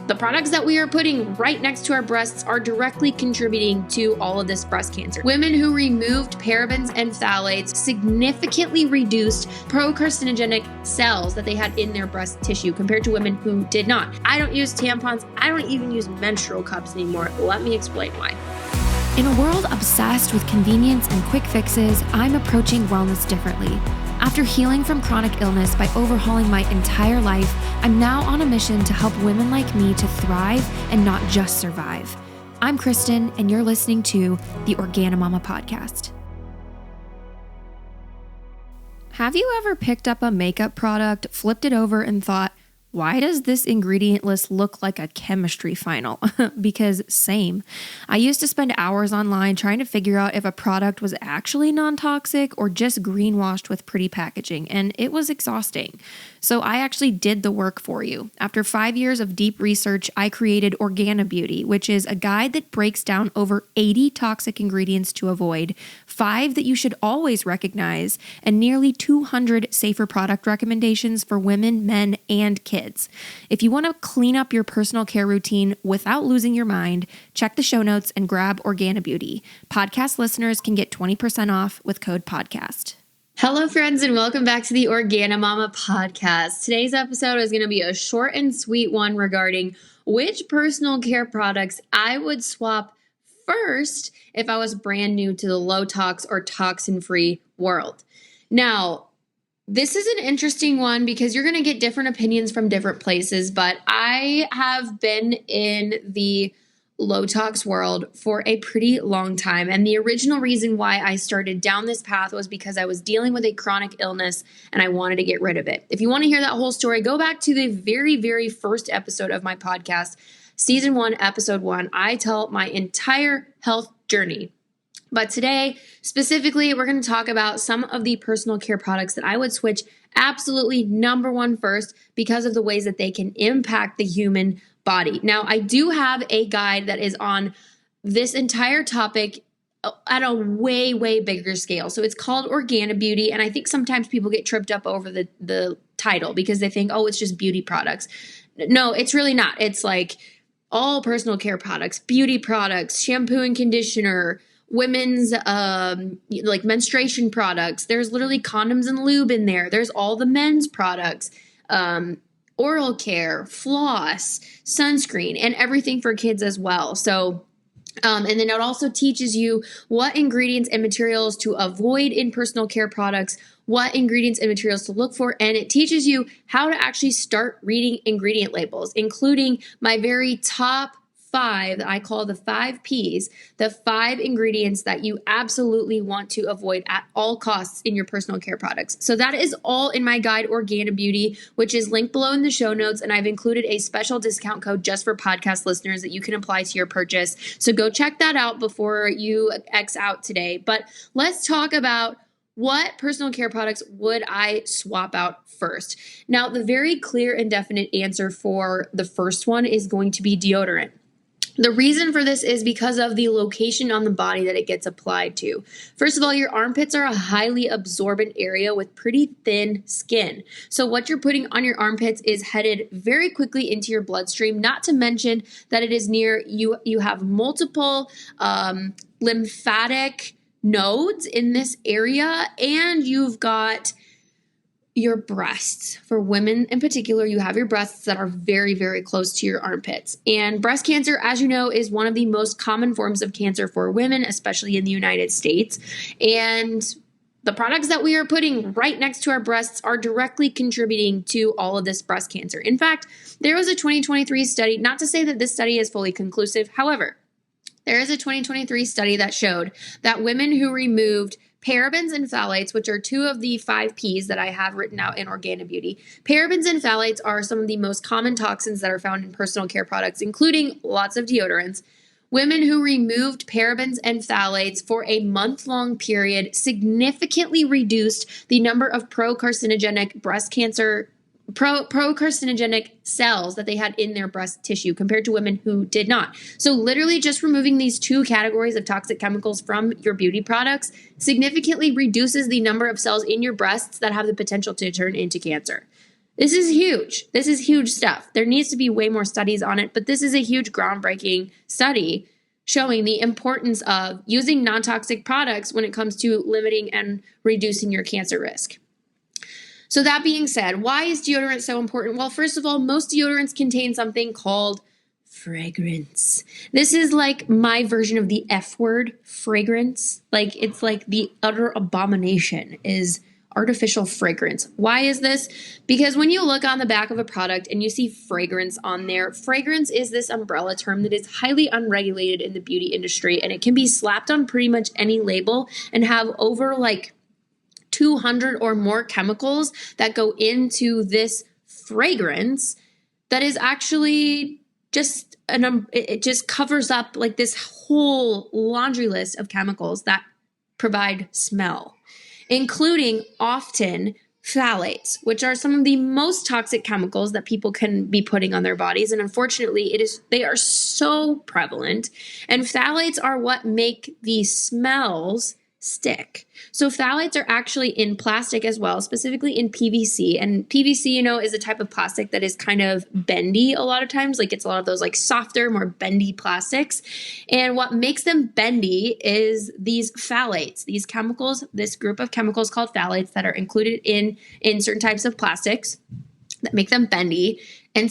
The products that we are putting right next to our breasts are directly contributing to all of this breast cancer. Women who removed parabens and phthalates significantly reduced pro-carcinogenic cells that they had in their breast tissue compared to women who did not. I don't use tampons. I don't even use menstrual cups anymore. Let me explain why. In a world obsessed with convenience and quick fixes, I'm approaching wellness differently. After healing from chronic illness by overhauling my entire life, I'm now on a mission to help women like me to thrive and not just survive. I'm Kristen, and you're listening to the OrganiMama Podcast. Have you ever picked up a makeup product, flipped it over, and thought, why does this ingredient list look like a chemistry final? Because same. I used to spend hours online trying to figure out if a product was actually non-toxic or just greenwashed with pretty packaging, and it was exhausting. So I actually did the work for you. After 5 years of deep research, I created Organa Beauty, which is a guide that breaks down over 80 toxic ingredients to avoid, 5 that you should always recognize, and nearly 200 safer product recommendations for women, men, and kids. If you want to clean up your personal care routine without losing your mind, check the show notes and grab Organa Beauty. Podcast listeners can get 20% off with code PODCAST. Hello, friends, and welcome back to the OrganiMama Podcast. Today's episode is going to be a short and sweet one regarding which personal care products I would swap first if I was brand new to the low-tox or toxin-free world. Now, this is an interesting one because you're going to get different opinions from different places, but I have been in the low-tox world for a pretty long time. And the original reason why I started down this path was because I was dealing with a chronic illness and I wanted to get rid of it. If you want to hear that whole story, go back to the very, very first episode of my podcast, Season 1, Episode 1. I tell my entire health journey. But today, specifically, we're going to talk about some of the personal care products that I would switch absolutely number one first because of the ways that they can impact the human body. Now, I do have a guide that is on this entire topic at a way, way bigger scale. So it's called Organa Beauty. And I think sometimes people get tripped up over the title because they think, oh, it's just beauty products. No, it's really not. It's like all personal care products, beauty products, shampoo and conditioner, women's like menstruation products. There's literally condoms and lube in there. There's all the men's products, oral care, floss, sunscreen, and everything for kids as well. So, and then it also teaches you what ingredients and materials to avoid in personal care products, what ingredients and materials to look for, and it teaches you how to actually start reading ingredient labels, including my very top 5 that I call the 5 Ps, the 5 ingredients that you absolutely want to avoid at all costs in your personal care products. So that is all in my guide, Organa Beauty, which is linked below in the show notes. And I've included a special discount code just for podcast listeners that you can apply to your purchase. So go check that out before you X out today. But let's talk about what personal care products would I swap out first? Now, the very clear and definite answer for the first one is going to be deodorant. The reason for this is because of the location on the body that it gets applied to. First of all, your armpits are a highly absorbent area with pretty thin skin. So what you're putting on your armpits is headed very quickly into your bloodstream, not to mention that it is near you. You have multiple lymphatic nodes in this area, and you've got your breasts. For women in particular, you have your breasts that are very, very close to your armpits. And breast cancer, as you know, is one of the most common forms of cancer for women, especially in the United States. And the products that we are putting right next to our breasts are directly contributing to all of this breast cancer. In fact, there was a 2023 study, not to say that this study is fully conclusive. However, there is a 2023 study that showed that women who removed parabens and phthalates, which are 2 of the 5 Ps that I have written out in Organa Beauty. Parabens and phthalates are some of the most common toxins that are found in personal care products, including lots of deodorants. Women who removed parabens and phthalates for a month-long period significantly reduced the number of pro-carcinogenic cells that they had in their breast tissue compared to women who did not. So literally just removing these 2 categories of toxic chemicals from your beauty products significantly reduces the number of cells in your breasts that have the potential to turn into cancer. This is huge. This is huge stuff. There needs to be way more studies on it, but this is a huge groundbreaking study showing the importance of using non-toxic products when it comes to limiting and reducing your cancer risk. So that being said, why is deodorant so important? Well, first of all, most deodorants contain something called fragrance. This is like my version of the F word, fragrance. Like it's like the utter abomination is artificial fragrance. Why is this? Because when you look on the back of a product and you see fragrance on there, fragrance is this umbrella term that is highly unregulated in the beauty industry, and it can be slapped on pretty much any label and have over like 200 or more chemicals that go into this fragrance that is actually just it just covers up like this whole laundry list of chemicals that provide smell, including often phthalates, which are some of the most toxic chemicals that people can be putting on their bodies. And unfortunately, they are so prevalent. And phthalates are what make the smells stick. So phthalates are actually in plastic as well, specifically in PVC. And PVC, is a type of plastic that is kind of bendy a lot of times. Like it's a lot of those like softer, more bendy plastics. And what makes them bendy is these phthalates, these chemicals, this group of chemicals called phthalates that are included in certain types of plastics that make them bendy. And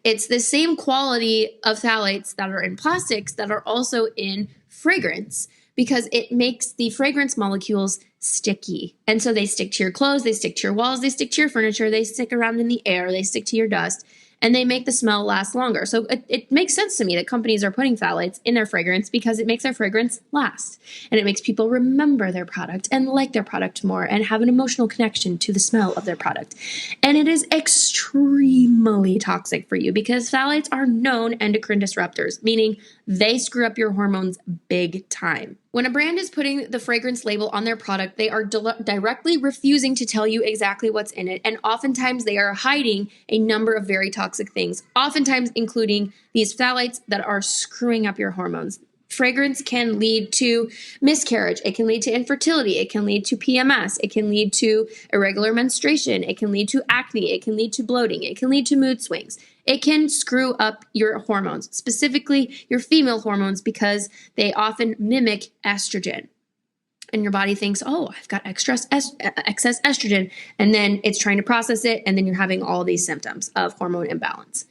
it's the same quality of phthalates that are in plastics that are also in fragrance, because it makes the fragrance molecules sticky. And so they stick to your clothes, they stick to your walls, they stick to your furniture, they stick around in the air, they stick to your dust, and they make the smell last longer. So it makes sense to me that companies are putting phthalates in their fragrance because it makes their fragrance last. And it makes people remember their product and like their product more and have an emotional connection to the smell of their product. And it is extremely toxic for you because phthalates are known endocrine disruptors, meaning they screw up your hormones big time. When a brand is putting the fragrance label on their product, they are directly refusing to tell you exactly what's in it. And oftentimes they are hiding a number of very toxic things, oftentimes including these phthalates that are screwing up your hormones. Fragrance can lead to miscarriage. It can lead to infertility. It can lead to PMS. It can lead to irregular menstruation. It can lead to acne. It can lead to bloating. It can lead to mood swings. It can screw up your hormones, specifically your female hormones, because they often mimic estrogen. And your body thinks, oh, I've got excess estrogen. And then it's trying to process it. And then you're having all these symptoms of hormone imbalance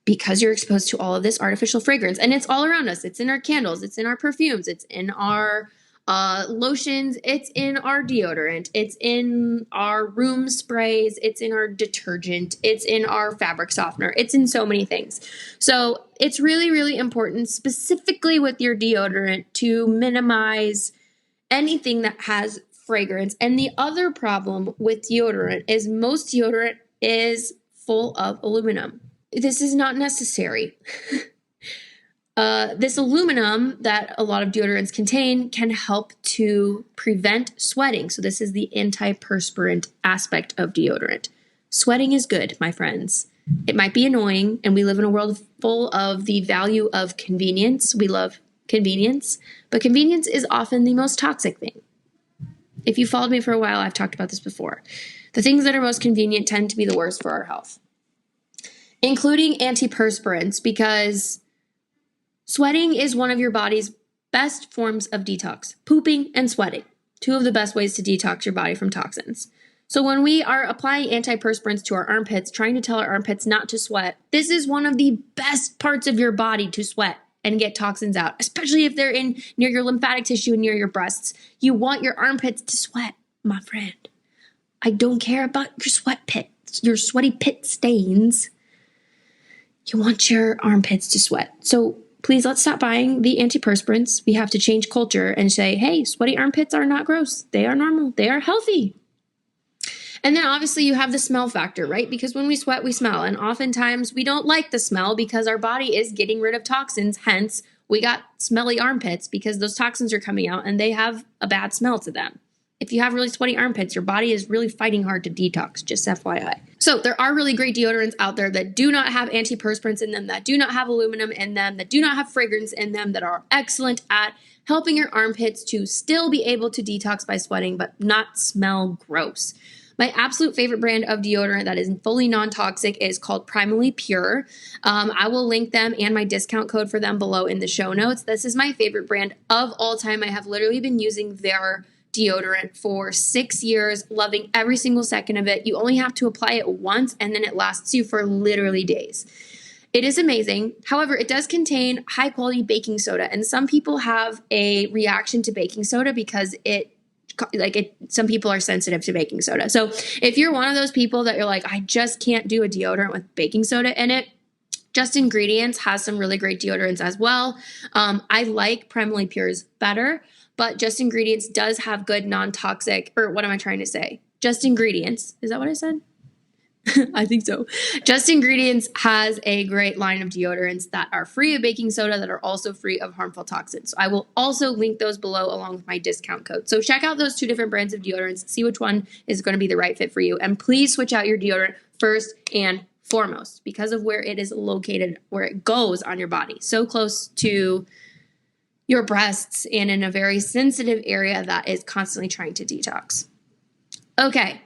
because you're exposed to all of this artificial fragrance. And it's all around us. It's in our candles. It's in our perfumes. It's in our lotions. It's in our deodorant. It's in our room sprays. It's in our detergent. It's in our fabric softener. It's in so many things. So it's really, really important, specifically with your deodorant, to minimize anything that has fragrance. And the other problem with deodorant is most deodorant is full of aluminum. This is not necessary. This aluminum that a lot of deodorants contain can help to prevent sweating. So this is the antiperspirant aspect of deodorant. Sweating is good, my friends. It might be annoying, and we live in a world full of the value of convenience. We love convenience, but convenience is often the most toxic thing. If you followed me for a while, I've talked about this before. The things that are most convenient tend to be the worst for our health, including antiperspirants, because sweating is one of your body's best forms of detox. Pooping and sweating, two of the best ways to detox your body from toxins. So when we are applying antiperspirants to our armpits, trying to tell our armpits not to sweat, this is one of the best parts of your body to sweat and get toxins out, especially if they're in near your lymphatic tissue and near your breasts. You want your armpits to sweat, my friend. I don't care about your sweat pits, your sweaty pit stains. You want your armpits to sweat. So please, let's stop buying the antiperspirants. We have to change culture and say, hey, sweaty armpits are not gross. They are normal. They are healthy. And then obviously you have the smell factor, right? Because when we sweat, we smell. And oftentimes we don't like the smell because our body is getting rid of toxins. Hence, we got smelly armpits because those toxins are coming out and they have a bad smell to them. If you have really sweaty armpits, your body is really fighting hard to detox, just FYI. So there are really great deodorants out there that do not have antiperspirants in them, that do not have aluminum in them, that do not have fragrance in them, that are excellent at helping your armpits to still be able to detox by sweating, but not smell gross. My absolute favorite brand of deodorant that is fully non-toxic is called Primally Pure. I will link them and my discount code for them below in the show notes. This is my favorite brand of all time. I have literally been using their deodorant for 6 years, loving every single second of it. You only have to apply it once and then it lasts you for literally days. It is amazing. However, it does contain high quality baking soda, and some people have a reaction to baking soda because some people are sensitive to baking soda. So if you're one of those people that you're like, I just can't do a deodorant with baking soda in it, Just Ingredients has some really great deodorants as well. I like Primally Pure's better, but Just Ingredients does have good non-toxic, or what am I trying to say? Just Ingredients. Is that what I said? I think so. Just Ingredients has a great line of deodorants that are free of baking soda that are also free of harmful toxins. So I will also link those below along with my discount code. So check out those 2 different brands of deodorants, see which one is going to be the right fit for you. And please switch out your deodorant first and foremost because of where it is located, where it goes on your body. So close to your breasts and in a very sensitive area that is constantly trying to detox. Okay.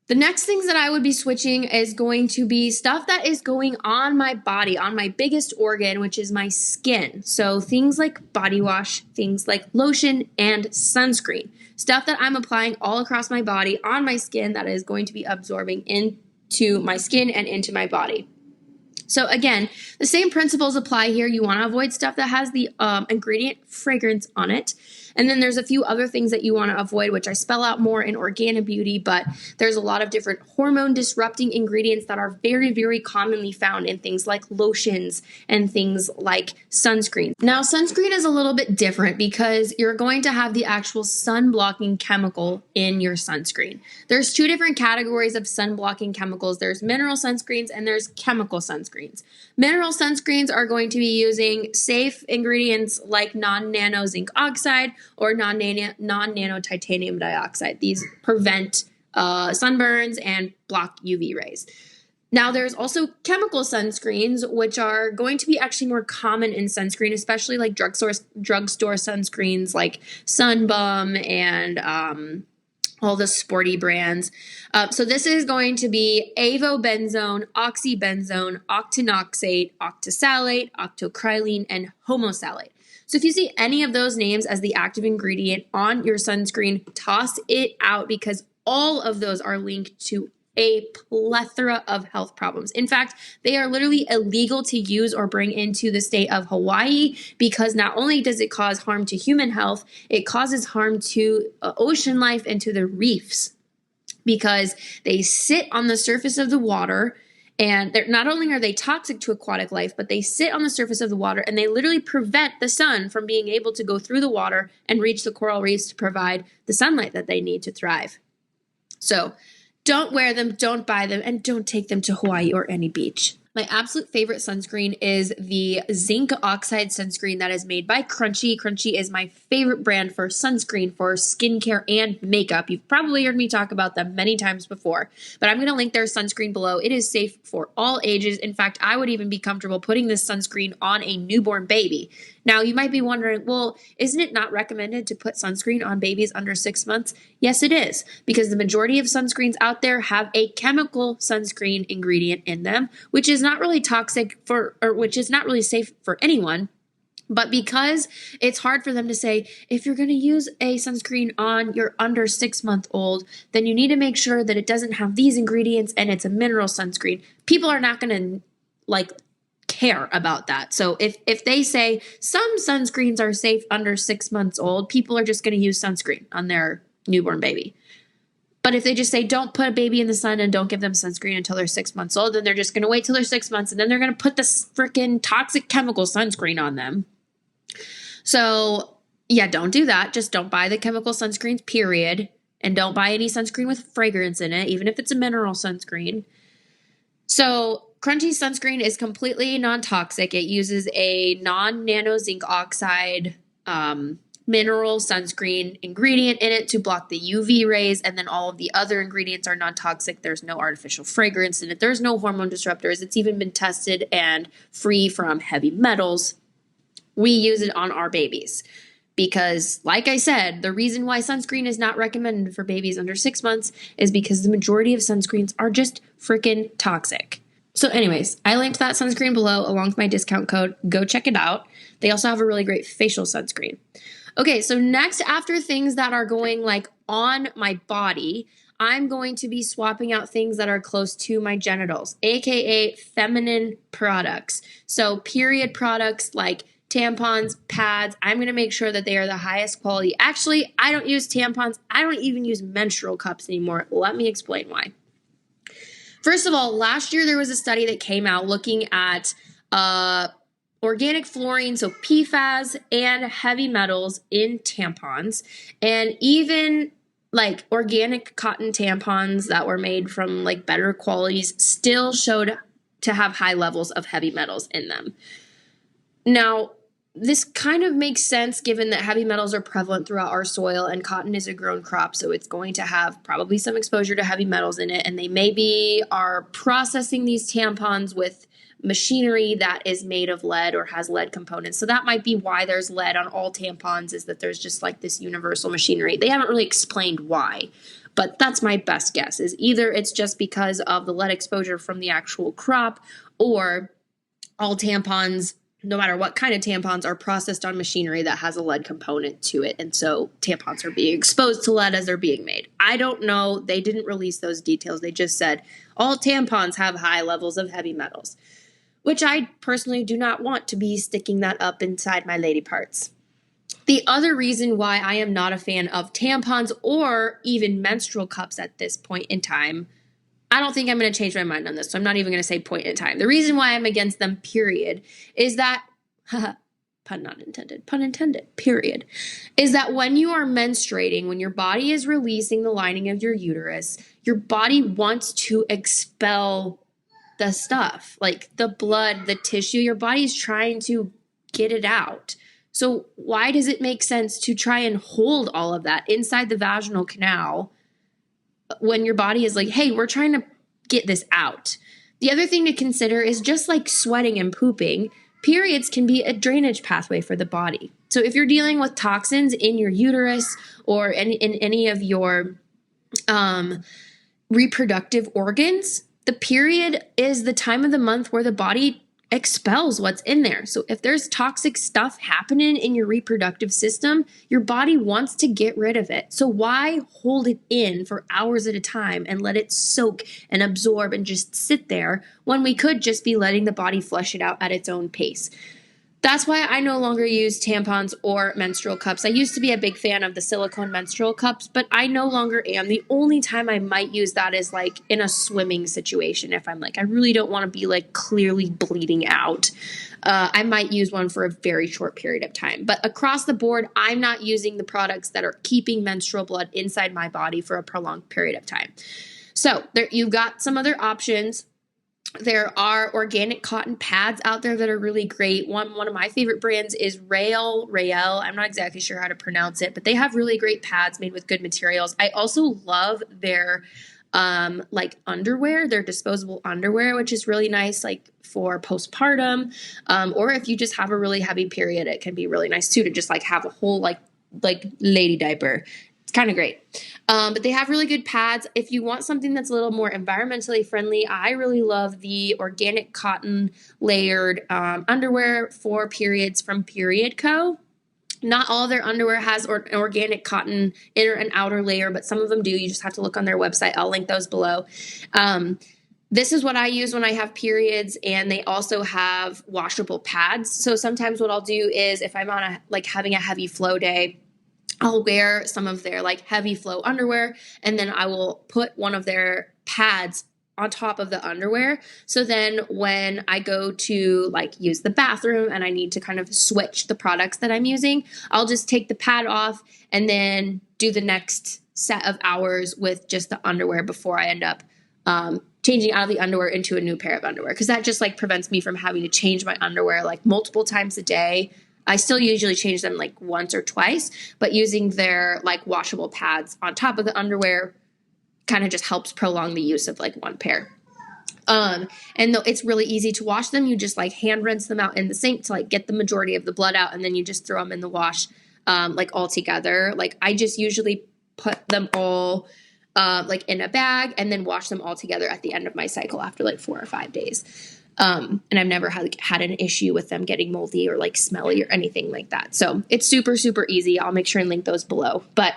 The next things that I would be switching is going to be stuff that is going on my body, on my biggest organ, which is my skin. So things like body wash, things like lotion, and sunscreen. Stuff that I'm applying all across my body on my skin that is going to be absorbing into my skin and into my body. So again, the same principles apply here. You want to avoid stuff that has the ingredient fragrance on it. And then there's a few other things that you want to avoid, which I spell out more in Organa Beauty, but there's a lot of different hormone disrupting ingredients that are very, very commonly found in things like lotions and things like sunscreen. Now, sunscreen is a little bit different because you're going to have the actual sun blocking chemical in your sunscreen. There's 2 different categories of sun blocking chemicals. There's mineral sunscreens and there's chemical sunscreens. Mineral sunscreens are going to be using safe ingredients like non-nano zinc oxide or non-nano titanium dioxide. These prevent sunburns and block UV rays. Now, there's also chemical sunscreens, which are going to be actually more common in sunscreen, especially like drugstore sunscreens like Sun Bum and all the sporty brands. So this is going to be avobenzone, oxybenzone, octinoxate, octisalate, octocrylene, and homosalate. So if you see any of those names as the active ingredient on your sunscreen, toss it out because all of those are linked to a plethora of health problems. In fact, they are literally illegal to use or bring into the state of Hawaii because not only does it cause harm to human health, it causes harm to ocean life and to the reefs because they sit on the surface of the water. And not only are they toxic to aquatic life, but they sit on the surface of the water and they literally prevent the sun from being able to go through the water and reach the coral reefs to provide the sunlight that they need to thrive. So don't wear them, don't buy them, and don't take them to Hawaii or any beach. My absolute favorite sunscreen is the zinc oxide sunscreen that is made by Crunchy. Crunchy is my favorite brand for sunscreen for skincare and makeup. You've probably heard me talk about them many times before, but I'm going to link their sunscreen below. It is safe for all ages. In fact, I would even be comfortable putting this sunscreen on a newborn baby. Now, you might be wondering, well, isn't it not recommended to put sunscreen on babies under 6 months? Yes, it is, because the majority of sunscreens out there have a chemical sunscreen ingredient in them, which is not really toxic which is not really safe for anyone. But because it's hard for them to say, if you're going to use a sunscreen on your under 6-month-old, then you need to make sure that it doesn't have these ingredients and it's a mineral sunscreen. People are not going to care about that. So if they say some sunscreens are safe under 6 months old, people are just going to use sunscreen on their newborn baby. But if they just say don't put a baby in the sun and don't give them sunscreen until they're 6 months old, then they're just going to wait till they're 6 months and then they're going to put this freaking toxic chemical sunscreen on them. So yeah, don't do that. Just don't buy the chemical sunscreens, period. And don't buy any sunscreen with fragrance in it, even if it's a mineral sunscreen. So Crunchy sunscreen is completely non-toxic. It uses a non-nano zinc oxide mineral sunscreen ingredient in it to block the UV rays, and then all of the other ingredients are non-toxic. There's no artificial fragrance in it. There's no hormone disruptors. It's even been tested and free from heavy metals. We use it on our babies. Because, like I said, the reason why sunscreen is not recommended for babies under 6 months is because the majority of sunscreens are just freaking toxic. So anyways, I linked that sunscreen below along with my discount code. Go check it out. They also have a really great facial sunscreen. Okay, so next, after things that are going like on my body, I'm going to be swapping out things that are close to my genitals, aka feminine products. So period products like tampons, pads, I'm going to make sure that they are the highest quality. Actually, I don't use tampons. I don't even use menstrual cups anymore. Let me explain why. First of all, last year there was a study that came out looking at organic fluorine, so PFAS, and heavy metals in tampons, and even like organic cotton tampons that were made from like better qualities still showed to have high levels of heavy metals in them. Now, this kind of makes sense given that heavy metals are prevalent throughout our soil and cotton is a grown crop, so it's going to have probably some exposure to heavy metals in it, and they maybe are processing these tampons with machinery that is made of lead or has lead components. So that might be why there's lead on all tampons, is that there's just like this universal machinery. They haven't really explained why, but that's my best guess, is either it's just because of the lead exposure from the actual crop, or all tampons, no matter what kind of tampons, are processed on machinery that has a lead component to it. And so tampons are being exposed to lead as they're being made. I don't know. They didn't release those details. They just said all tampons have high levels of heavy metals, which I personally do not want to be sticking that up inside my lady parts. The other reason why I am not a fan of tampons or even menstrual cups at this point in time, I don't think I'm going to change my mind on this, so I'm not even going to say point in time. The reason why I'm against them, period, is that, pun not intended, pun intended, period, is that when you are menstruating, when your body is releasing the lining of your uterus, your body wants to expel the stuff, like the blood, the tissue. Your body's trying to get it out. So why does it make sense to try and hold all of that inside the vaginal canal when your body is like, hey, we're trying to get this out? The other thing to consider is, just like sweating and pooping, periods can be a drainage pathway for the body. So if you're dealing with toxins in your uterus or in any of your reproductive organs, the period is the time of the month where the body expels what's in there. So if there's toxic stuff happening in your reproductive system, your body wants to get rid of it. So why hold it in for hours at a time and let it soak and absorb and just sit there when we could just be letting the body flush it out at its own pace? That's why I no longer use tampons or menstrual cups. I used to be a big fan of the silicone menstrual cups, but I no longer am. The only time I might use that is like in a swimming situation. If I'm like, I really don't want to be like clearly bleeding out, I might use one for a very short period of time. But across the board, I'm not using the products that are keeping menstrual blood inside my body for a prolonged period of time. So there, you've got some other options. There are organic cotton pads out there that are really great. One of my favorite brands is Rael. I'm not exactly sure how to pronounce it, but they have really great pads made with good materials. I also love their like underwear, their disposable underwear, which is really nice, like for postpartum, or if you just have a really heavy period, it can be really nice too to just like have a whole like lady diaper. It's kind of great. But they have really good pads. If you want something that's a little more environmentally friendly, I really love the organic cotton layered underwear for periods from Period Co. Not all of their underwear has an organic cotton inner and outer layer, but some of them do. You just have to look on their website. I'll link those below. This is what I use when I have periods, and they also have washable pads. So sometimes what I'll do is, if I'm on having a heavy flow day, I'll wear some of their like heavy flow underwear, and then I will put one of their pads on top of the underwear. So then when I go to like use the bathroom and I need to kind of switch the products that I'm using, I'll just take the pad off and then do the next set of hours with just the underwear before I end up changing out of the underwear into a new pair of underwear. Cause that just like prevents me from having to change my underwear like multiple times a day. I still usually change them like once or twice, but using their like washable pads on top of the underwear kind of just helps prolong the use of like one pair. And though it's really easy to wash them, you just like hand rinse them out in the sink to like get the majority of the blood out, and then you just throw them in the wash like all together. Like I just usually put them all like in a bag and then wash them all together at the end of my cycle after like 4 or 5 days. And I've never had an issue with them getting moldy or like smelly or anything like that. So it's super, super easy. I'll make sure and link those below. But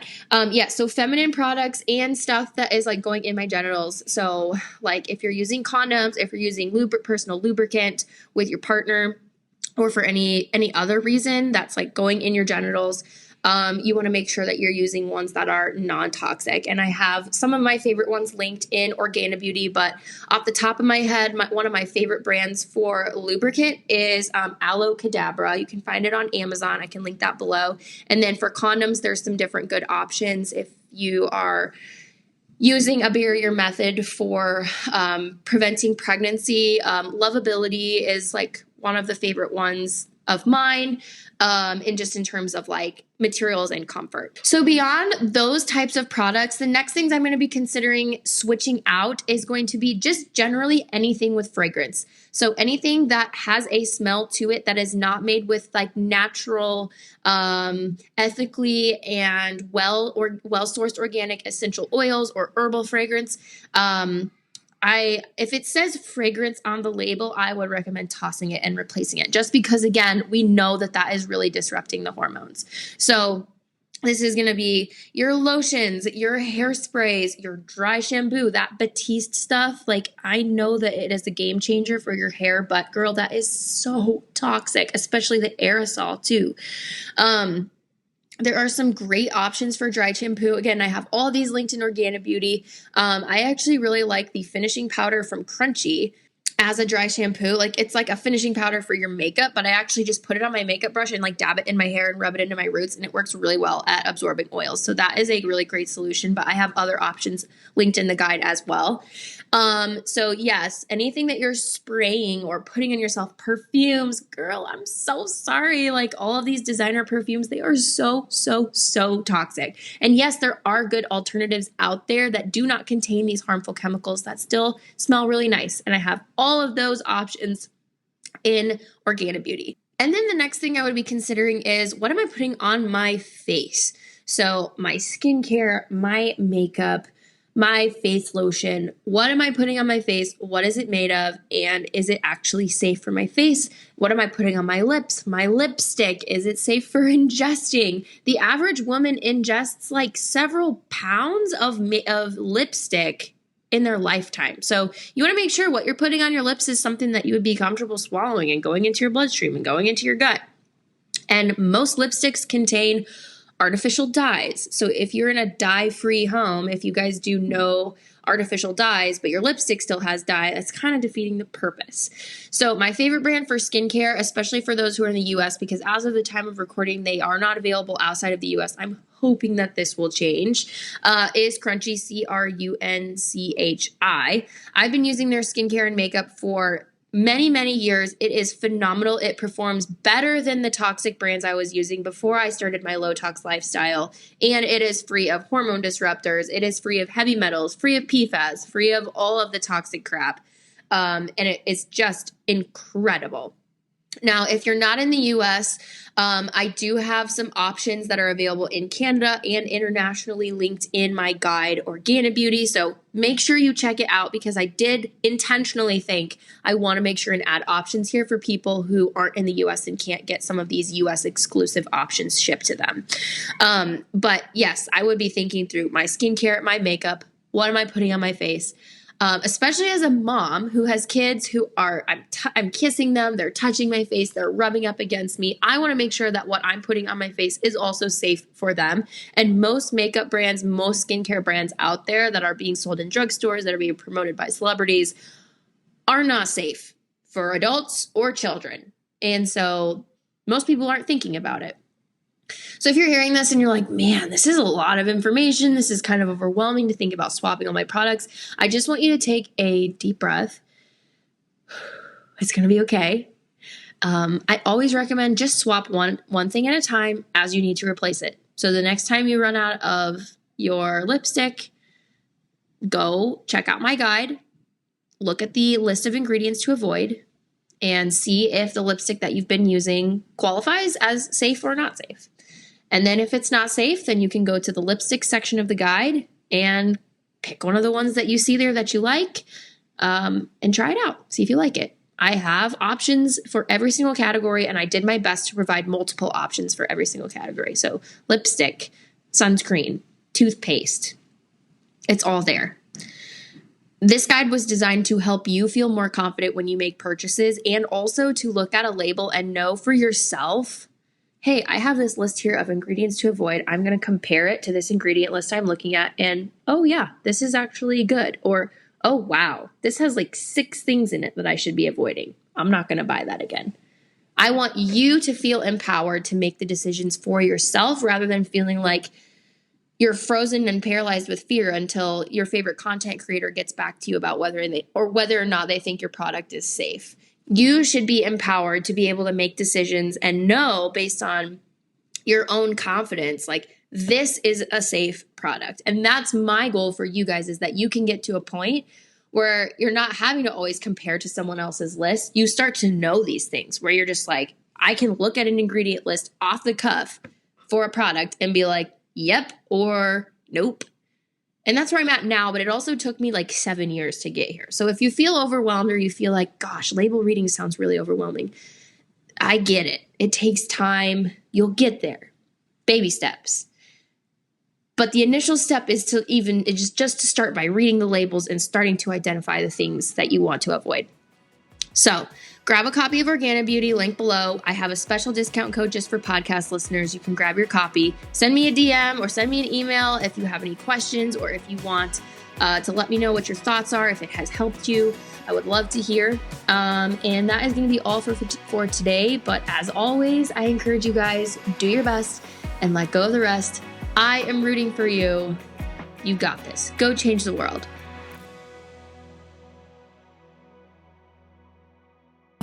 yeah, so feminine products and stuff that is like going in my genitals. So like if you're using condoms, if you're using personal lubricant with your partner, or for any other reason that's like going in your genitals, you want to make sure that you're using ones that are non-toxic. And I have some of my favorite ones linked in Organa Beauty, but off the top of my head, one of my favorite brands for lubricant is Aloe Cadabra. You can find it on Amazon. I can link that below. And then for condoms, there's some different good options if you are using a barrier method for preventing pregnancy. Lovability is like one of the favorite ones of mine, and just in terms of like materials and comfort. So beyond those types of products, the next things I'm going to be considering switching out is going to be just generally anything with fragrance. So anything that has a smell to it that is not made with like natural, ethically and well-sourced organic essential oils or herbal fragrance. If it says fragrance on the label, I would recommend tossing it and replacing it, just because, again, we know that is really disrupting the hormones. So this is going to be your lotions, your hairsprays, your dry shampoo, that Batiste stuff. Like, I know that it is a game changer for your hair, but girl, that is so toxic, especially the aerosol too. There are some great options for dry shampoo. Again, I have all these linked in Organa Beauty. I actually really like the finishing powder from Crunchy as a dry shampoo. Like it's like a finishing powder for your makeup, but I actually just put it on my makeup brush and like dab it in my hair and rub it into my roots, and it works really well at absorbing oils. So that is a really great solution, but I have other options linked in the guide as well. So yes, anything that you're spraying or putting on yourself, perfumes, girl, I'm so sorry. Like all of these designer perfumes, they are so, so, so toxic. And yes, there are good alternatives out there that do not contain these harmful chemicals that still smell really nice. And I have all of those options in Organa Beauty. And then the next thing I would be considering is, what am I putting on my face? So my skincare, my makeup, my face lotion, what am I putting on my face? What is it made of? And is it actually safe for my face? What am I putting on my lips? My lipstick, is it safe for ingesting? The average woman ingests like several pounds of lipstick in their lifetime. So you want to make sure what you're putting on your lips is something that you would be comfortable swallowing and going into your bloodstream and going into your gut. And most lipsticks contain artificial dyes. So if you're in a dye-free home, if you guys do no artificial dyes, but your lipstick still has dye, that's kind of defeating the purpose. So my favorite brand for skincare, especially for those who are in the US, because as of the time of recording, they are not available outside of the US. I'm hoping that this will change, is Crunchy, Crunchi. I've been using their skincare and makeup for many, many years. It is phenomenal. It performs better than the toxic brands I was using before I started my low-tox lifestyle. And it is free of hormone disruptors. It is free of heavy metals, free of PFAS, free of all of the toxic crap. And it is just incredible. Now, if you're not in the US, I do have some options that are available in Canada and internationally linked in my guide, Organa Beauty. So make sure you check it out, because I did intentionally think I want to make sure and add options here for people who aren't in the US and can't get some of these US exclusive options shipped to them. But yes, I would be thinking through my skincare, my makeup, what am I putting on my face? Especially as a mom who has kids who are, I'm kissing them, they're touching my face, they're rubbing up against me. I want to make sure that what I'm putting on my face is also safe for them. And most makeup brands, most skincare brands out there that are being sold in drugstores, that are being promoted by celebrities, are not safe for adults or children. And so most people aren't thinking about it. So if you're hearing this and you're like, man, this is a lot of information, this is kind of overwhelming to think about swapping all my products, I just want you to take a deep breath. It's going to be okay. I always recommend just swap one thing at a time as you need to replace it. So the next time you run out of your lipstick, go check out my guide, look at the list of ingredients to avoid, and see if the lipstick that you've been using qualifies as safe or not safe. And then if it's not safe, then you can go to the lipstick section of the guide and pick one of the ones that you see there that you like, and try it out. See if you like it. I have options for every single category, and I did my best to provide multiple options for every single category. So lipstick, sunscreen, toothpaste, it's all there. This guide was designed to help you feel more confident when you make purchases, and also to look at a label and know for yourself, hey, I have this list here of ingredients to avoid. I'm going to compare it to this ingredient list I'm looking at, and oh yeah, this is actually good. Or, oh wow, this has like 6 things in it that I should be avoiding. I'm not going to buy that again. I want you to feel empowered to make the decisions for yourself rather than feeling like you're frozen and paralyzed with fear until your favorite content creator gets back to you about whether or not they think your product is safe. You should be empowered to be able to make decisions and know based on your own confidence, like this is a safe product. And that's my goal for you guys, is that you can get to a point where you're not having to always compare to someone else's list. You start to know these things where you're just like, I can look at an ingredient list off the cuff for a product and be like, yep, or nope. And that's where I'm at now, but it also took me like 7 years to get here. So if you feel overwhelmed or you feel like, gosh, label reading sounds really overwhelming, I get it. It takes time. You'll get there. Baby steps. But the initial step is just to start by reading the labels and starting to identify the things that you want to avoid. So grab a copy of Organa Beauty, link below. I have a special discount code just for podcast listeners. You can grab your copy. Send me a DM or send me an email if you have any questions, or if you want to let me know what your thoughts are, if it has helped you. I would love to hear. And that is going to be all for today. But as always, I encourage you guys, do your best and let go of the rest. I am rooting for you. You got this. Go change the world.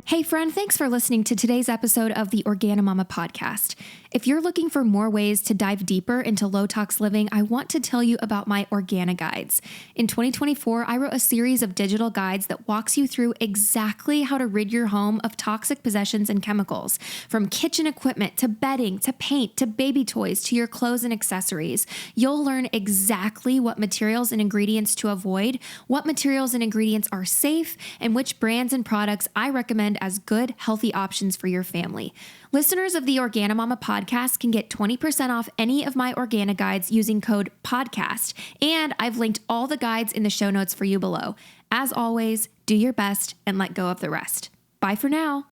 Hey friend, thanks for listening to today's episode of the OrganiMama Podcast. If you're looking for more ways to dive deeper into low-tox living, I want to tell you about my Organa guides. In 2024, I wrote a series of digital guides that walks you through exactly how to rid your home of toxic possessions and chemicals. From kitchen equipment to bedding to paint to baby toys to your clothes and accessories. You'll learn exactly what materials and ingredients to avoid, what materials and ingredients are safe, and which brands and products I recommend as good, healthy options for your family. Listeners of the OrganiMama Podcast can get 20% off any of my Organa guides using code PODCAST, and I've linked all the guides in the show notes for you below. As always, do your best and let go of the rest. Bye for now.